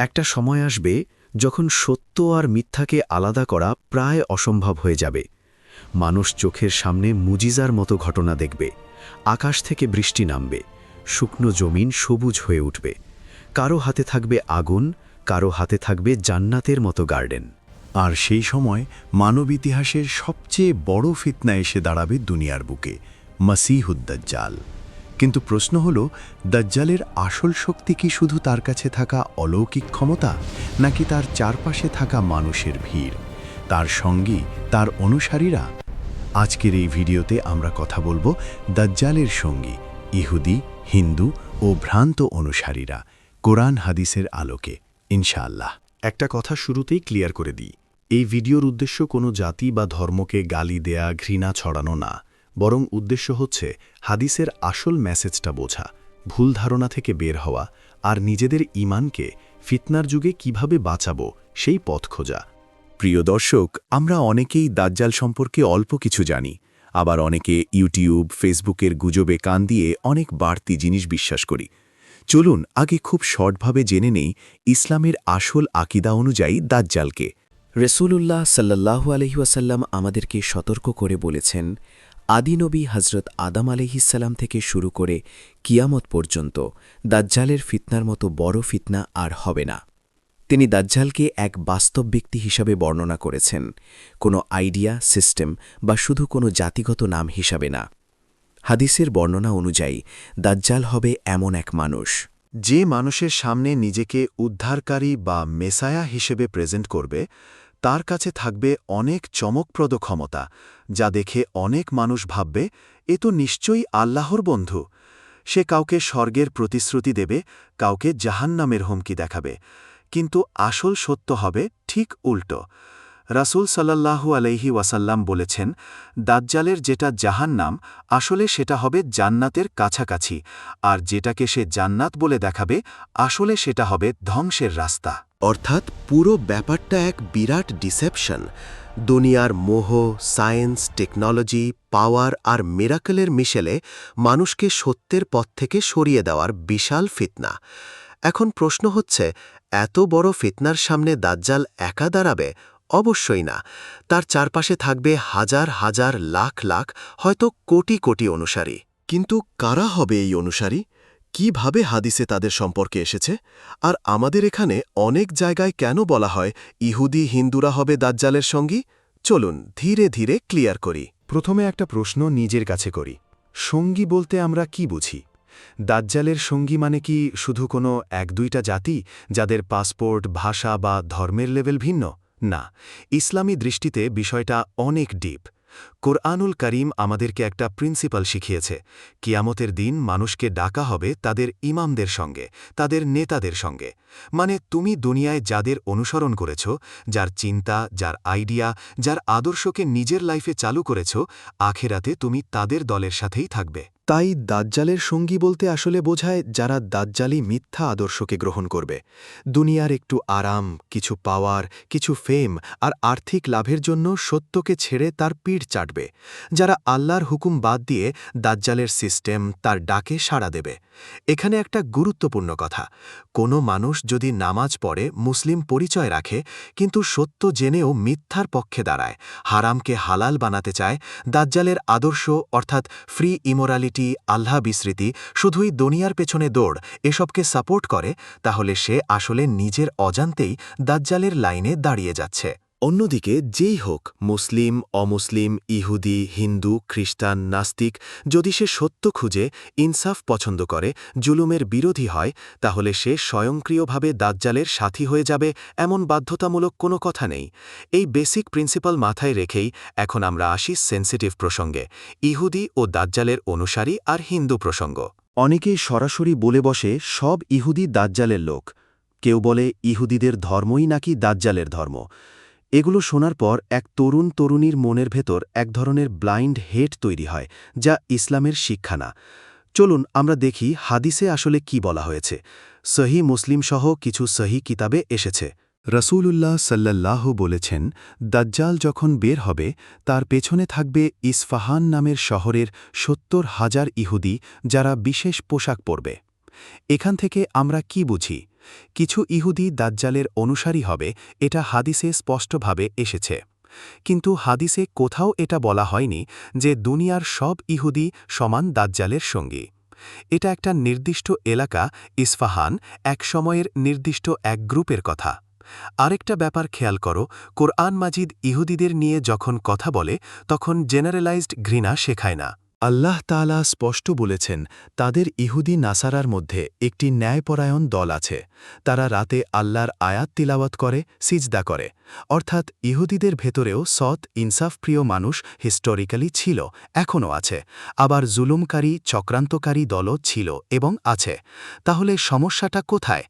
একটা সময় আসবে যখন সত্য আর মিথ্যাকে আলাদা করা প্রায় অসম্ভব হয়ে যাবে। মানুষ চোখের সামনে মুজিজার মতো ঘটনা দেখবে। আকাশ থেকে বৃষ্টি নামবে, শুকনো জমিন সবুজ হয়ে উঠবে। কারো হাতে থাকবে আগুন, কারো হাতে থাকবে জান্নাতের মতো গার্ডেন। আর সেই সময় মানব ইতিহাসের সবচেয়ে বড় ফিতনা এসে দাঁড়াবে দুনিয়ার বুকে, মসিহুদ-দাজ্জাল। কিন্তু প্রশ্ন হল, দাজ্জালের আসল শক্তি কি শুধু তার কাছে থাকা অলৌকিক ক্ষমতা, নাকি তার চারপাশে থাকা মানুষের ভিড়, তার সঙ্গী, তার অনুসারীরা? আজকের এই ভিডিওতে আমরা কথা বলবো দাজ্জালের সঙ্গী, ইহুদি, হিন্দু ও ভ্রান্ত অনুসারীরা, কোরআন হাদিসের আলোকে, ইনশাআল্লাহ। একটা কথা শুরুতেই ক্লিয়ার করে দিই, এই ভিডিওর উদ্দেশ্য কোনো জাতি বা ধর্মকে গালি দেয়া, ঘৃণা ছড়ানো না, বরং উদ্দেশ্য হচ্ছে হাদিসের আসল মেসেজটা বোঝা, ভুল ধারণা থেকে বের হওয়া আর নিজেদের ঈমানকে ফিতনার যুগে কিভাবে বাঁচাবো সেই পথ খোঁজা। প্রিয় দর্শক, আমরা অনেকেই দাজ্জাল সম্পর্কে অল্প কিছু জানি, আবার অনেকে ইউটিউব, ফেসবুকের গুজবে কান দিয়ে অনেক বাড়তি জিনিস বিশ্বাস করি। চলুন আগে খুব শর্টভাবে জেনে নেই ইসলামের আসল আকিদা অনুযায়ী দাজ্জালকে। রসুলুল্লাহ সাল্লাল্লাহু আলাইহি ওয়াসাল্লাম আমাদেরকে সতর্ক করে বলেছেন, আদিনবী হজরত আদম আলাইহিসসালাম থেকে শুরু করে কিয়ামত পর্যন্ত দাজ্জালের ফিতনার মতো বড় ফিতনা আর হবে না। তিনি দাজ্জালকে এক বাস্তব ব্যক্তি হিসাবে বর্ণনা করেছেন, কোনো আইডিয়া, সিস্টেম বা শুধু কোনো জাতিগত নাম হিসাবে না। হাদিসের বর্ণনা অনুযায়ী দাজ্জাল হবে এমন এক মানুষ, যে মানুষের সামনে নিজেকে উদ্ধারকারী বা মেসায়া হিসেবে প্রেজেন্ট করবে, তার কাছে থাকবে অনেক চমকপ্রদ ক্ষমতা, যা দেখে অনেক মানুষ ভাববে এ তো নিশ্চয়ই আল্লাহর বন্ধু। সে কাউকে স্বর্গের প্রতিশ্রুতি দেবে, কাউকে জাহান্নামের হুমকি দেখাবে। কিন্তু আসল সত্য হবে ঠিক উল্টো। রাসূল সাল্লাল্লাহু আলাইহি ওয়াসাল্লাম বলেছেন, দাজ্জালের যেটা জাহান্নাম, আসলে সেটা হবে জান্নাতের কাছাকাছি, আর যেটাকে সে জান্নাত বলে দেখাবে, আসলে সেটা হবে ধ্বংসের রাস্তা। অর্থাৎ পুরো ব্যাপারটা এক বিরাট ডিসেপশন। দুনিয়ার মোহ, সায়েন্স, টেকনোলজি, পাওয়ার আর মিরাকলের মিশেলে মানুষকে সত্যের পথ থেকে সরিয়ে দেওয়ার বিশাল ফিতনা। এখন প্রশ্ন হচ্ছে, এত বড় ফিতনার সামনে দাজ্জাল একা দাঁড়াবে? অবশ্যই না। তার চারপাশে থাকবে হাজার হাজার, লাখ লাখ, হয়তো কোটি কোটি অনুসারী। কিন্তু কারা হবে এই অনুসারী? কিভাবে হাদিসে তাদের সম্পর্কে এসেছে? আর আমাদের এখানে অনেক জায়গায় কেন বলা হয় ইহুদি, হিন্দুরা হবে দাজ্জালের সঙ্গী? চলুন ধীরে ধীরে ক্লিয়ার করি। প্রথমে একটা প্রশ্ন নিজের কাছে করি, সঙ্গী বলতে আমরা কি বুঝি? দাজ্জালের সঙ্গী মানে কি শুধু কোনো এক দুইটা জাতি, যাদের পাসপোর্ট, ভাষা বা ধর্মের লেভেল ভিন্ন? না, ইসলামী দৃষ্টিতে বিষয়টা অনেক ডিপ। কোরআনুল কারীম আমাদেরকে একটা প্রিন্সিপাল শিখিয়েছে, কিয়ামতের দিন মানুষকে ডাকা হবে তাদের ইমামদের সঙ্গে, তাদের নেতাদের সঙ্গে। মানে তুমি দুনিয়ায় যাদের অনুসরণ করেছ, যার চিন্তা, যার আইডিয়া, যার আদর্শকে নিজের লাইফে চালু করেছ, আখেরাতে তুমি তাদের দলের সাথেই থাকবে। তাই দাজ্জালের সঙ্গী বলতে আসলে বোঝায় যারা দাজ্জালি মিথ্যা আদর্শকে গ্রহণ করবে, দুনিয়ার একটু আরাম, কিছু পাওয়ার, কিছু ফেম আর আর্থিক লাভের জন্য সত্যকে ছেড়ে তার পিঠ চাটবে, যারা আল্লাহর হুকুম বাদ দিয়ে দাজ্জালের সিস্টেম, তার ডাকে সাড়া দেবে। এখানে একটা গুরুত্বপূর্ণ কথা, কোনো মানুষ যদি নামাজ পড়ে, মুসলিম পরিচয় রাখে, কিন্তু সত্য জেনেও মিথ্যার পক্ষে দাঁড়ায়, হারামকে হালাল বানাতে চায়, দাজ্জালের আদর্শ অর্থাৎ ফ্রি ইমোরালিটি, আল্লাহ বিস্মৃতি, শুধুই দুনিয়ার পেছনে দৌড়, এসবকে সাপোর্ট করে, তাহলে সে আসলে নিজের অজান্তেই দাজ্জালের লাইনে দাঁড়িয়ে যাচ্ছে। অন্যদিকে যেই হোক, মুসলিম, অমুসলিম, ইহুদি, হিন্দু, খ্রিস্টান, নাস্তিক, যদি সে সত্য খুঁজে, ইনসাফ পছন্দ করে, জুলুমের বিরোধী হয়, তাহলে সে স্বয়ংক্রিয়ভাবে দাজ্জালের সাথী হয়ে যাবে, এমন বাধ্যতামূলক কোনো কথা নেই। এই বেসিক প্রিন্সিপাল মাথায় রেখেই এখন আমরা আসি সেন্সিটিভ প্রসঙ্গে, ইহুদি ও দাজ্জালের অনুসারী আর হিন্দু প্রসঙ্গ। অনেকেই সরাসরি বলে বসে সব ইহুদি দাজ্জালের লোক। কেউ বলে ইহুদিদের ধর্মই নাকি দাজ্জালের ধর্ম। এগুলো শোনার পর এক তরুণ তরুণীর মনের ভেতর এক ধরনের ব্লাইন্ড হেট তৈরি হয়, যা ইসলামের শিক্ষা না। চলুন আমরা দেখি হাদিসে আসলে কি বলা হয়েছে। সহি মুসলিম সহ কিছু সহি কিতাবে এসেছে। রাসূলুল্লাহ সাল্লাল্লাহু বলেছেন, দাজ্জাল যখন বের হবে, তার পেছনে থাকবে ইসফাহান নামের শহরের ৭০,০০০ ইহুদি, যারা বিশেষ পোশাক পরবে। এখান থেকে আমরা কি বুঝি? কিছু ইহুদি দাজ্জালের অনুসারী হবে, এটা হাদিসে স্পষ্টভাবে এসেছে। কিন্তু হাদিসে কোথাও এটা বলা হয়নি যে দুনিয়ার সব ইহুদি সমান দাজ্জালের সঙ্গী। এটা একটা নির্দিষ্ট এলাকা, ইসফাহান, এক সময়ের নির্দিষ্ট এক গ্রুপের কথা। আরেকটা ব্যাপার খেয়াল করো, কোরআন মাজিদ ইহুদিদের নিয়ে যখন কথা বলে তখন জেনারেলাইজড ঘৃণা শেখায় না। আল্লাহ তাআলা স্পষ্ট বলেছেন, তাদের ইহুদি নাসারার মধ্যে একটি ন্যায়পরায়ণ দল আছে। তারা রাতে আল্লাহর আয়াত তিলাওয়াত করে, সিজদা করে। অর্থাৎ ইহুদিদের ভেতরেও সৎ, ইনসাফপ্রিয় মানুষ হিস্টোরিক্যালি ছিল, এখনও আছে। আবার জুলুমকারী, চক্রান্তকারী দলও ছিল এবং আছে। তাহলে সমস্যাটা কোথায়?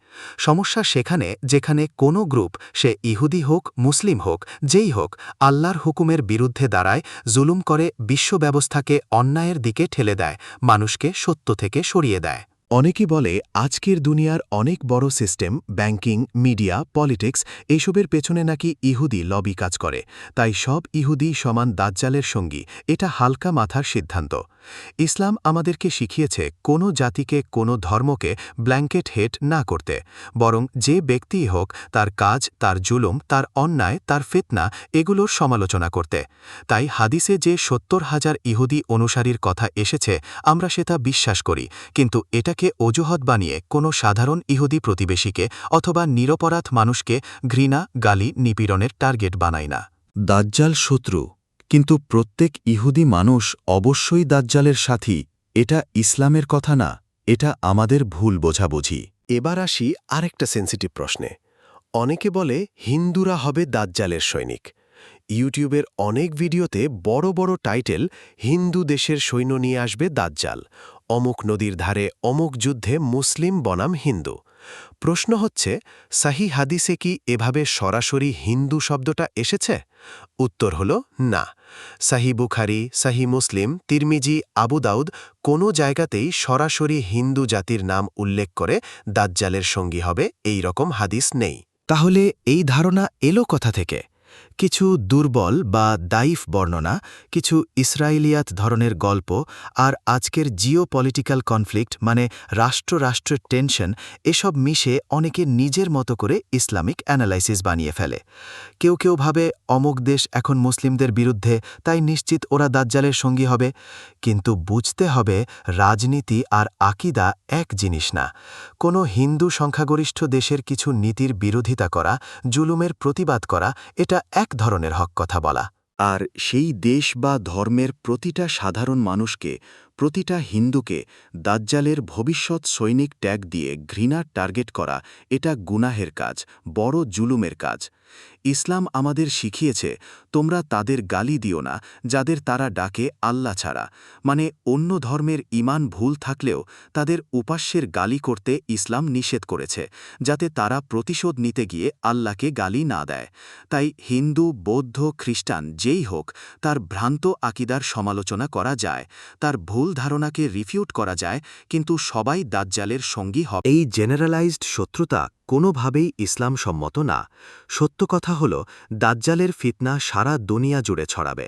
সমস্যা সেখানে যেখানে কোনো গ্রুপ, সে ইহুদি হোক, মুসলিম হোক, যেই হোক, আল্লাহর হুকুমের বিরুদ্ধে দাঁড়ায়, জুলুম করে, বিশ্ব ব্যবস্থাকে অন্যায়ের দিকে ঠেলে দেয়, মানুষকে সত্য থেকে সরিয়ে দেয়। অনেকে বলে আজকের দুনিয়ার অনেক বড় সিস্টেম, ব্যাংকিং, মিডিয়া, পলিটিক্স, এইসবের পেছনে নাকি ইহুদি লবি কাজ করে, তাই সব ইহুদি সমান দাজ্জালের সঙ্গী। এটা হালকা মাথার সিদ্ধান্ত। ইসলাম আমাদেরকে শিখিয়েছে কোনো জাতিকে, কোনো ধর্মকে ব্ল্যাঙ্কেট হেট না করতে, বরং যে ব্যক্তিই হোক তার কাজ, তার জুলুম, তার অন্যায়, তার ফিতনা, এগুলোর সমালোচনা করতে। তাই হাদিসে যে ৭০,০০০ ইহুদি অনুসারীর কথা এসেছে, আমরা সেটা বিশ্বাস করি, কিন্তু এটাকে অজুহাত বানিয়ে কোনো সাধারণ ইহুদি প্রতিবেশীকে অথবা নিরপরাধ মানুষকে ঘৃণা, গালি, নিপীড়নের টার্গেট বানাই না। দাজ্জাল শত্রু, কিন্তু প্রত্যেক ইহুদি মানুষ অবশ্যই দাজ্জালের সাথী, এটা ইসলামের কথা না, এটা আমাদের ভুল বোঝাবুঝি। এবার আসি আরেকটা সেন্সিটিভ প্রশ্নে। অনেকে বলে হিন্দুরা হবে দাজ্জালের সৈনিক। ইউটিউবের অনেক ভিডিওতে বড় বড় টাইটেল, হিন্দু দেশের সৈন্য নিয়ে আসবে দাজ্জাল, অমুক নদীর ধারে অমুক যুদ্ধে মুসলিম বনাম হিন্দু। প্রশ্ন হচ্ছে, সাহি হাদিসে কি এভাবে সরাসরি হিন্দু শব্দটা এসেছে? উত্তর হল না। সাহি বুখারি, সাহি মুসলিম, তিরমিজি, আবু দাউদ কোনো জায়গাতেই সরাসরি হিন্দু জাতির নাম উল্লেখ করে দাজ্জালের সঙ্গী হবে এই রকম হাদিস নেই। তাহলে এই ধারণা এলো কথা থেকে? কিছু দুর্বল বা দাইফ বর্ণনা, কিছু ইসরায়েলিয়াত ধরনের গল্প, আর আজকের জিওপলিটিক্যাল কনফ্লিক্ট মানে রাষ্ট্রের টেনশন, এসব মিশে অনেকে নিজের মতো করে ইসলামিক অ্যানালাইসিস বানিয়ে ফেলে। কেউ কেউ ভাবে অমুক দেশ এখন মুসলিমদের বিরুদ্ধে, তাই নিশ্চিত ওরা দাজ্জালের সঙ্গী হবে। কিন্তু বুঝতে হবে, রাজনীতি আর আকিদা এক জিনিস না। কোনো হিন্দু সংখ্যাগরিষ্ঠ দেশের কিছু নীতির বিরোধিতা করা, জুলুমের প্রতিবাদ করা, এটা এক ধরনের হক কথা বলা। আর সেই দেশ বা ধর্মের প্রতিটা সাধারণ মানুষকে, প্রতিটা হিন্দুকে দাজ্জালের ভবিষ্যৎ সৈনিক ট্যাগ দিয়ে ঘৃণার টার্গেট করা, এটা গুনাহের কাজ, বড় জুলুমের কাজ। ইসলাম আমাদের শিখিয়েছে, তোমরা তাদের গালি দিও না যাদের তারা ডাকে আল্লাহ ছাড়া, মানে অন্য ধর্মের ঈমান ভুল থাকলেও তাদের উপাস্যের গালি করতে ইসলাম নিষেধ করেছে, যাতে তারা প্রতিশোধ নিতে গিয়ে আল্লাহকে গালি না দেয়। তাই হিন্দু, বৌদ্ধ, খ্রিস্টান যেই হোক, তার ভ্রান্ত আকিদার সমালোচনা করা যায়, তার ভুল ধারণাকে রিফিউট করা যায়, কিন্তু সবাই দাজ্জালের সঙ্গী হবে এই জেনারেলাইজড শত্রুতা কোনোভাবেই ইসলাম সম্মত না। সত্য কথা হল, দাজ্জালের ফিতনা সারা দুনিয়া জুড়ে ছড়াবে।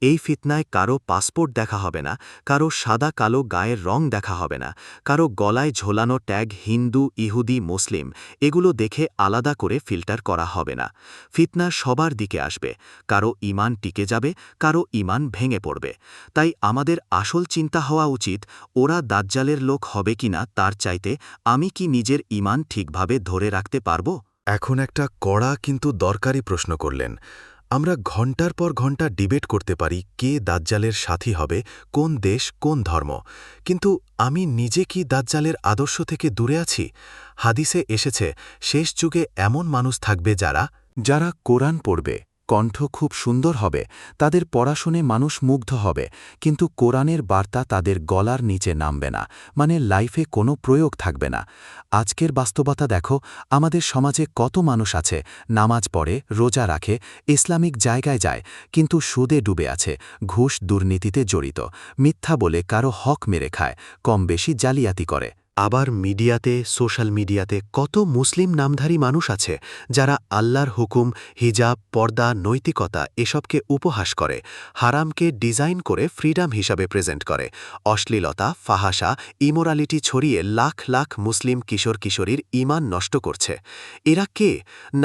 এই ফিতনায় কারো পাসপোর্ট দেখা হবে না, কারো সাদা কালো গায়ের রং দেখা হবে না, কারো গলায় ঝোলানো ট্যাগ হিন্দু, ইহুদি, মুসলিম, এগুলো দেখে আলাদা করে ফিল্টার করা হবে না। ফিতনা সবার দিকে আসবে, কারো ঈমান টিকে যাবে, কারো ঈমান ভেঙে পড়বে। তাই আমাদের আসল চিন্তা হওয়া উচিত, ওরা দাজ্জালের লোক হবে কিনা তার চাইতে আমি কি নিজের ঈমান ঠিকভাবে ধরে রাখতে পারব? এখন একটা কড়া কিন্তু দরকারি প্রশ্ন করলেন। আমরা ঘন্টার পর ঘন্টা ডিবেট করতে পারি কে দাজ্জালের সাথী হবে, কোন দেশ, কোন ধর্ম, কিন্তু আমি নিজে কি দাজ্জালের আদর্শ থেকে দূরে আছি? হাদিসে এসেছে, শেষ যুগে এমন মানুষ থাকবে যারা কোরআন পড়বে, কণ্ঠ খুব সুন্দর হবে, তাদের পড়াশুনে মানুষ মুগ্ধ হবে, কিন্তু কোরআনের বার্তা তাদের গলার নিচে নামবে না, মানে লাইফে কোনো প্রয়োগ থাকবে না। আজকের বাস্তবতা দেখো, আমাদের সমাজে কত মানুষ আছে, নামাজ পড়ে, রোজা রাখে, ইসলামিক জায়গায় যায়, কিন্তু সুদে ডুবে আছে, ঘুষ দুর্নীতিতে জড়িত, মিথ্যা বলে কারো হক মেরে খায়, কম বেশি জালিয়াতি করে। আবার মিডিয়াতে, সোশ্যাল মিডিয়াতে কত মুসলিম নামধারী মানুষ আছে যারা আল্লাহর হুকুম, হিজাব, পর্দা, নৈতিকতা এসবকে উপহাস করে, হারামকে ডিজাইন করে ফ্রিডম হিসাবে প্রেজেন্ট করে, অশ্লীলতা, ফাহাসা, ইমোরালিটি ছড়িয়ে লাখ লাখ মুসলিম কিশোর কিশোরীর ঈমান নষ্ট করছে। এরা কে?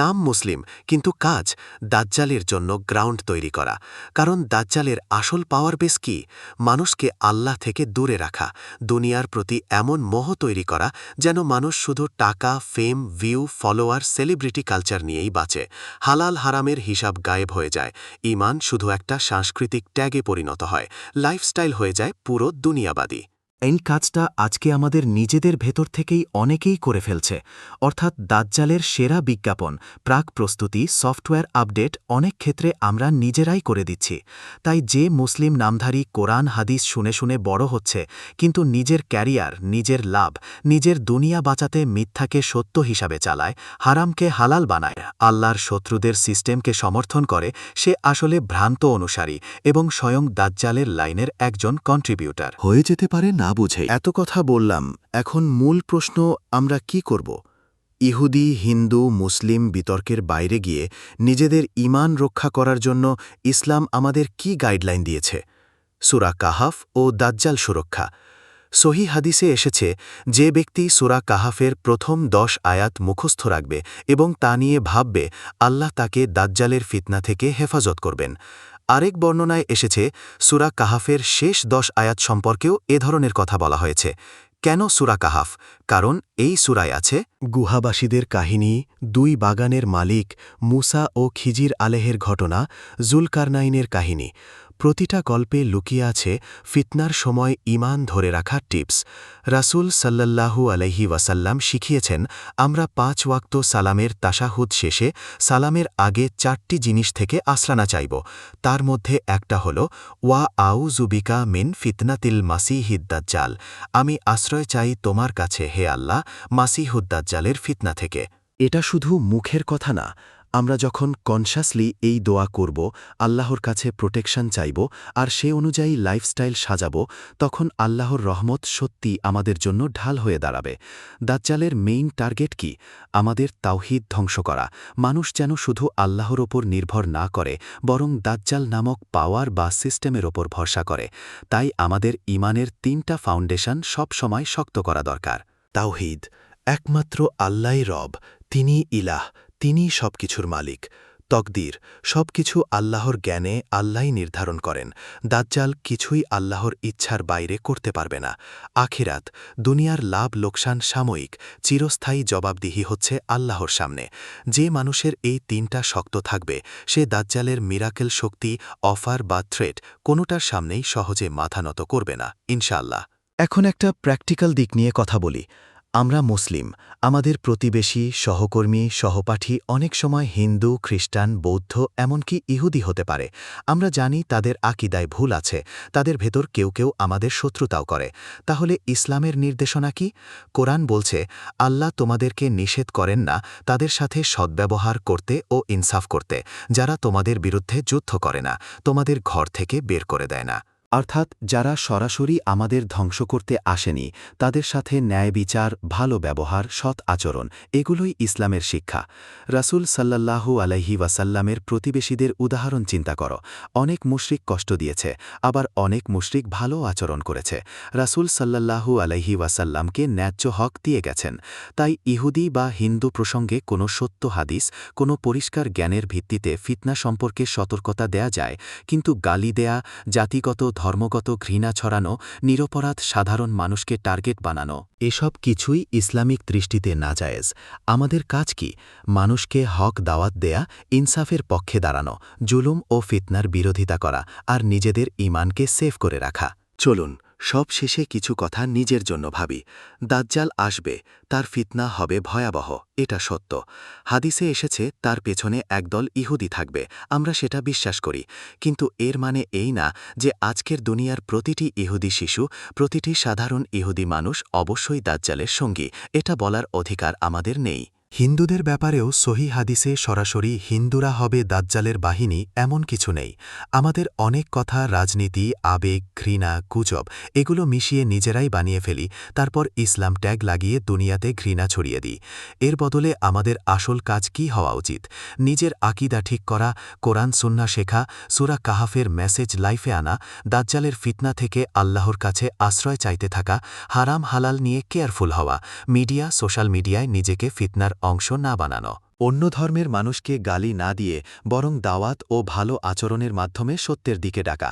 নাম মুসলিম, কিন্তু কাজ দাজ্জালের জন্য গ্রাউন্ড তৈরি করা। কারণ দাজ্জালের আসল পাওয়ার বেস কি? মানুষকে আল্লাহ থেকে দূরে রাখা, দুনিয়ার প্রতি এমন মোহ তৈরি করা যেন মানুষ শুধু টাকা, ফেম, ভিউ, ফলোয়ার, সেলিব্রিটি কালচার নিয়েই বাঁচে। হালাল হারামের হিসাব গায়েব হয়ে যায়, ঈমান শুধু একটা সাংস্কৃতিক ট্যাগে পরিণত হয়, লাইফস্টাইল হয়ে যায় পুরো দুনিয়াবাদী। এই কাজটা আজকে আমাদের নিজেদের ভেতর থেকেই অনেকেই করে ফেলছে, অর্থাৎ দাজ্জালের সেরা বিজ্ঞাপন, প্রাক প্রস্তুতি, সফটওয়্যার আপডেট অনেক ক্ষেত্রে আমরা নিজেরাই করে দিচ্ছি। তাই যে মুসলিম নামধারী কোরআন হাদিস শুনে শুনে বড় হচ্ছে, কিন্তু নিজের ক্যারিয়ার, নিজের লাভ, নিজের দুনিয়া বাঁচাতে মিথ্যাকে সত্য হিসাবে চালায়, হারামকে হালাল বানায়, আল্লাহর শত্রুদের সিস্টেমকে সমর্থন করে, সে আসলে ভ্রান্ত অনুসারী এবং স্বয়ং দাজ্জালের লাইনের একজন কন্ট্রিবিউটার হয়ে যেতে পারে না বুঝেই। এত কথা বললাম, এখন মূল প্রশ্ন, আমরা কি করব? ইহুদি, হিন্দু, মুসলিম বিতর্কের বাইরে গিয়ে নিজেদের ঈমান রক্ষা করার জন্য ইসলাম আমাদের কি গাইডলাইন দিয়েছে? সূরা কাহাফ ও দাজ্জাল সুরক্ষা। সহি হাদিসে এসেছে, যে ব্যক্তি সূরা কাহাফের প্রথম 10 আয়াত মুখস্থ রাখবে এবং তা নিয়ে ভাববে, আল্লাহ তাকে দাজ্জালের ফিতনা থেকে হেফাজত করবেন। আরেক বর্ণনায় এসেছে, সূরা কাহাফের শেষ 10 আয়াত সম্পর্কেও এ ধরনের কথা বলা হয়েছে। কেন সূরা কাহাফ? কারণ এই সূরায় আছে গুহাবাসীদের কাহিনী, 2 বাগানের মালিক, মুসা ও খিজির আলেহের ঘটনা, জুলকারনাইনের কাহিনী। প্রতিটা গল্পে লুকিয়ে আছে ফিতনার সময় ঈমান ধরে রাখার টিপস। রাসূল সাল্লাল্লাহু আলাইহি ওয়াসাল্লাম শিখিয়েছেন, আমরা 5 ওয়াক্ত সালামের তাশাহুদ শেষে সালামের আগে 4টি জিনিস থেকে আশ্রানা চাইব। তার মধ্যে একটা হল, ওয়া আউযু বিকা মিন ফিতনাতিল মাসিহিদ দাজ্জাল, আমি আশ্রয় চাই তোমার কাছে হে আল্লাহ মাসিহুদ দাজ্জালের ফিতনা থেকে। এটা শুধু মুখের কথা না, আমরা যখন কনশাসলি এই দোয়া করব, আল্লাহর কাছে প্রোটেকশন চাইব আর সে অনুযায়ী লাইফস্টাইল সাজাব, তখন আল্লাহর রহমত সত্যি আমাদের জন্য ঢাল হয়ে দাঁড়াবে। দাজ্জালের মেইন টার্গেট কি? আমাদের তাওহীদ ধ্বংস করা, মানুষ যেন শুধু আল্লাহর ওপর নির্ভর না করে, বরং দাজ্জাল নামক পাওয়ার বা সিস্টেমের ওপর ভরসা করে। তাই আমাদের ঈমানের 3টা ফাউন্ডেশন সব সময় শক্ত করা দরকার। তাওহীদ, একমাত্র আল্লাহই রব, তিনি ইলাহ, তিনি সবকিছুর মালিক। তকদির, সবকিছু আল্লাহর জ্ঞানে আল্লাহই নির্ধারণ করেন, দাজ্জাল কিছুই আল্লাহর ইচ্ছার বাইরে করতে পারবে না। আখিরাত, দুনিয়ার লাভ লোকসান সাময়িক, চিরস্থায়ী জবাবদিহি হচ্ছে আল্লাহর সামনে। যে মানুষের এই 3টা শক্ত থাকবে, সে দাজ্জালের মিরাকেল শক্তি, অফার বা থ্রেট কোনোটার সামনেই সহজে মাথা নত করবে না, ইনশাআল্লাহ। এখন একটা প্র্যাকটিক্যাল দিক নিয়ে কথা বলি। আমরা মুসলিম, আমাদের প্রতিবেশী, সহকর্মী, সহপাঠী অনেক সময় হিন্দু, খ্রিস্টান, বৌদ্ধ, এমনকি ইহুদি হতে পারে। আমরা জানি তাদের আকীদায় ভুল আছে, তাদের ভেতর কেউ কেউ আমাদের শত্রুতাও করে। তাহলে ইসলামের নির্দেশনা কি? কোরআন বলছে, আল্লাহ তোমাদেরকে নিষেধ করেন না তাদের সাথে সদ্ব্যবহার করতে ও ইনসাফ করতে, যারা তোমাদের বিরুদ্ধে যুদ্ধ করে না, তোমাদের ঘর থেকে বের করে দেয় না। অর্থাৎ যারা সরাসরি আমাদের ধ্বংস করতে আসেনি, তাদের সাথে ন্যায় বিচার, ভালো ব্যবহার, সৎ আচরণ, এগুলোই ইসলামের শিক্ষা। রাসূল সাল্লাল্লাহু আলাইহি ওয়াসাল্লামের প্রতিবেশীদের উদাহরণ চিন্তা করো। অনেক মুশরিক কষ্ট দিয়েছে, আবার অনেক মুশরিক ভালো আচরণ করেছে। রাসূল সাল্লাল্লাহু আলাইহি ওয়াসাল্লামকে ন্যায্য হক দিয়ে গেছেন। তাই ইহুদি বা হিন্দু প্রসঙ্গে কোনো সত্য হাদিস, কোনো পরিষ্কার জ্ঞানের ভিত্তিতে ফিতনা সম্পর্কে সতর্কতা দেয়া যায়, কিন্তু গালি দেয়া, জাতিগত ধর্মগত ঘৃণা ছড়ানো, নিরপরাধ সাধারণ মানুষকে টার্গেট বানানো, এসব কিছুই ইসলামিক দৃষ্টিতে নাজায়েজ। আমাদের কাজ কি? মানুষকে হক দাওয়াত দেয়া, ইনসাফের পক্ষে দাঁড়ানো, জুলুম ও ফিতনার বিরোধিতা করা, আর নিজেদের ঈমানকে সেভ করে রাখা। চলুন সব শেষে কিছু কথা নিজের জন্য ভাবি। দাজ্জাল আসবে, তার ফিতনা হবে ভয়াবহ, এটা সত্য। হাদিসে এসেছে তার পেছনে একদল ইহুদি থাকবে, আমরা সেটা বিশ্বাস করি। কিন্তু এর মানে এই না যে আজকের দুনিয়ার প্রতিটি ইহুদি শিশু, প্রতিটি সাধারণ ইহুদি মানুষ অবশ্যই দাজ্জালের সঙ্গী, এটা বলার অধিকার আমাদের নেই। হিন্দুদের ব্যাপারেও সহি হাদিসে সরাসরি হিন্দুরা হবে দাজ্জালের বাহিনী এমন কিছু নেই। আমাদের অনেক কথা, রাজনীতি, আবেগ, ঘৃণা, গুজব এগুলো মিশিয়ে নিজেরাই বানিয়ে ফেলি, তারপর ইসলাম ট্যাগ লাগিয়ে দুনিয়াতে ঘৃণা ছড়িয়ে দিই। এর বদলে আমাদের আসল কাজ কি হওয়া উচিত? নিজের আকিদা ঠিক করা, কোরআন সুন্নাহ শেখা, সূরা কাহাফের মেসেজ লাইফে আনা, দাজ্জালের ফিতনা থেকে আল্লাহর কাছে আশ্রয় চাইতে থাকা, হারাম হালাল নিয়ে কেয়ারফুল হওয়া, মিডিয়া, সোশ্যাল মিডিয়ায় নিজেকে ফিতনার অংশ না বানানো। অন্য ধর্মের মানুষকে গালি না দিয়ে বরং দাওয়াত ও ভালো আচরণের মাধ্যমে সত্যের দিকে ডাকা।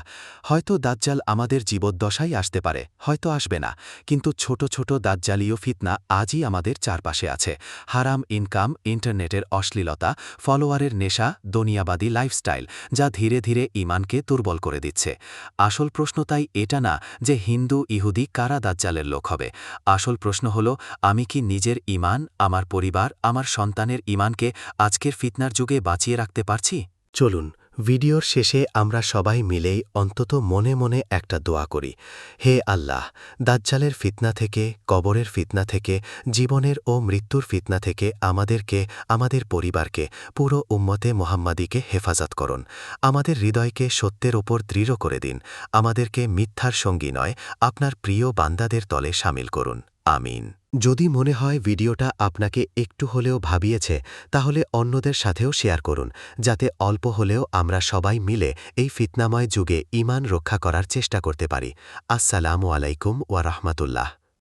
হয়তো দাজ্জাল আমাদের জীবদ্দশায় আসতে পারে, হয়তো আসবে না, কিন্তু ছোট ছোট দাজ্জালীয় ফিতনা আজই আমাদের চারপাশে আছে। হারাম ইনকাম, ইন্টারনেটের অশ্লীলতা, ফলোয়ারের নেশা, দুনিয়াবাদী লাইফস্টাইল, যা ধীরে ধীরে ঈমানকে দুর্বল করে দিচ্ছে। আসল প্রশ্ন তাই এটা না যে হিন্দু ইহুদি কারা দাজ্জালের লোক হবে। আসল প্রশ্ন হল, আমি কি নিজের ঈমান, আমার পরিবার, আমার সন্তানের ঈমানকে আজকের ফিতনার যুগে বাঁচিয়ে রাখতে পারছি? চলুন ভিডিওর শেষে আমরা সবাই মিলেই অন্তত মনে মনে একটা দোয়া করি। হে আল্লাহ, দাজ্জালের ফিতনা থেকে, কবরের ফিতনা থেকে, জীবনের ও মৃত্যুর ফিতনা থেকে আমাদেরকে, আমাদের পরিবারকে, পুরো উম্মতে মোহাম্মদীকে হেফাজত করুন। আমাদের হৃদয়কে সত্যের ওপর দৃঢ় করে দিন। আমাদেরকে মিথ্যার সঙ্গী নয়, আপনার প্রিয় বান্দাদের দলে শামিল করুন। আমিন। যদি মনে হয় ভিডিওটা আপনাকে একটু হলেও ভাবিয়েছে, তাহলে অন্যদের সাথেও শেয়ার করুন, যাতে অল্প হলেও আমরা সবাই মিলে এই ফিতনাময় যুগে ঈমান রক্ষা করার চেষ্টা করতে পারি। আসসালামু আলাইকুম ওয়া রাহমাতুল্লাহ।